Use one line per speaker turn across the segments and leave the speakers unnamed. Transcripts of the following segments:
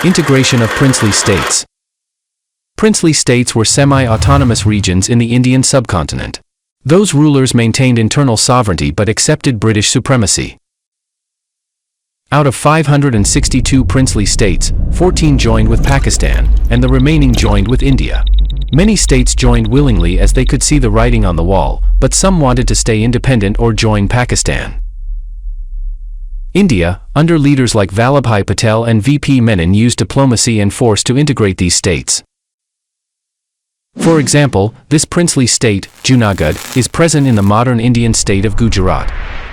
Integration of princely states. Princely states were semi-autonomous regions in the Indian subcontinent. Those rulers maintained internal sovereignty but accepted British supremacy. Out of 562 princely states, 14 joined with Pakistan, and the remaining joined with India. Many states joined willingly as they could see the writing on the wall, but some wanted to stay independent or join Pakistan. India, under leaders like Vallabhbhai Patel and V.P. Menon, used diplomacy and force to integrate these states. For example, this princely state, Junagadh, is present in the modern Indian state of Gujarat.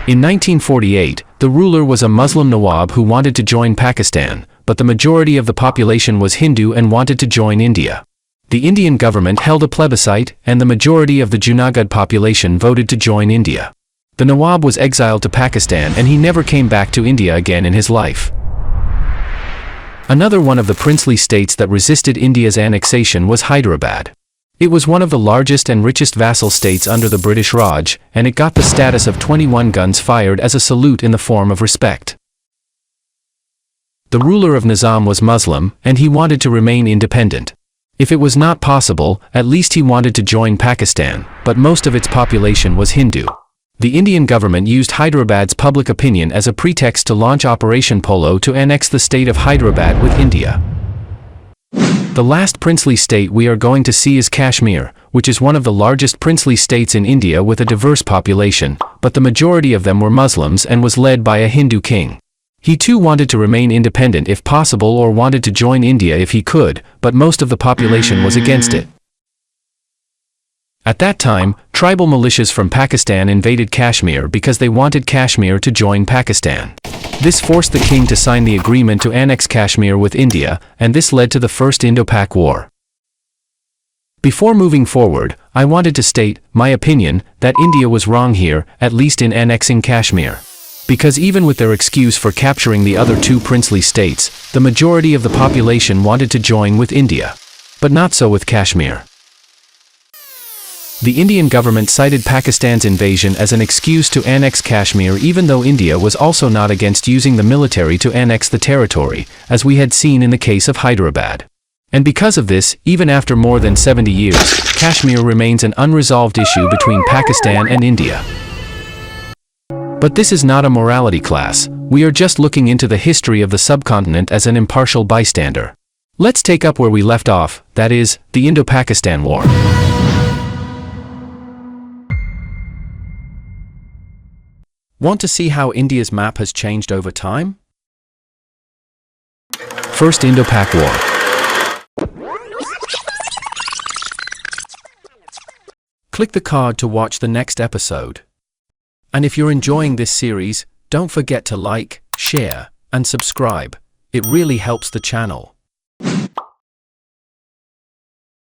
In 1948, the ruler was a Muslim Nawab who wanted to join Pakistan, but the majority of the population was Hindu and wanted to join India. The Indian government held a plebiscite, and the majority of the Junagadh population voted to join India. The Nawab was exiled to Pakistan and he never came back to India again in his life. Another one of the princely states that resisted India's annexation was Hyderabad. It was one of the largest and richest vassal states under the British Raj, and it got the status of 21 guns fired as a salute in the form of respect. The ruler of Nizam was Muslim, and he wanted to remain independent. If it was not possible, at least he wanted to join Pakistan, but most of its population was Hindu. The Indian government used Hyderabad's public opinion as a pretext to launch Operation Polo to annex the state of Hyderabad with India. The last princely state we are going to see is Kashmir, which is one of the largest princely states in India with a diverse population, but the majority of them were Muslims and was led by a Hindu king. He too wanted to remain independent if possible or wanted to join India if he could, but most of the population was against it. At that time, tribal militias from Pakistan invaded Kashmir because they wanted Kashmir to join Pakistan. This forced the king to sign the agreement to annex Kashmir with India, and this led to the First Indo-Pak War. Before moving forward, I wanted to state my opinion that India was wrong here, at least in annexing Kashmir. Because even with their excuse for capturing the other two princely states, the majority of the population wanted to join with India. But not so with Kashmir. The Indian government cited Pakistan's invasion as an excuse to annex Kashmir, even though India was also not against using the military to annex the territory, as we had seen in the case of Hyderabad. And because of this, even after more than 70 years, Kashmir remains an unresolved issue between Pakistan and India. But this is not a morality class, we are just looking into the history of the subcontinent as an impartial bystander. Let's take up where we left off, that is, the Indo-Pakistan War. Want to see how India's map has changed over time? First Indo-Pak War. Click the card to watch the next episode. And if you're enjoying this series, don't forget to like, share, and subscribe. It really helps the channel.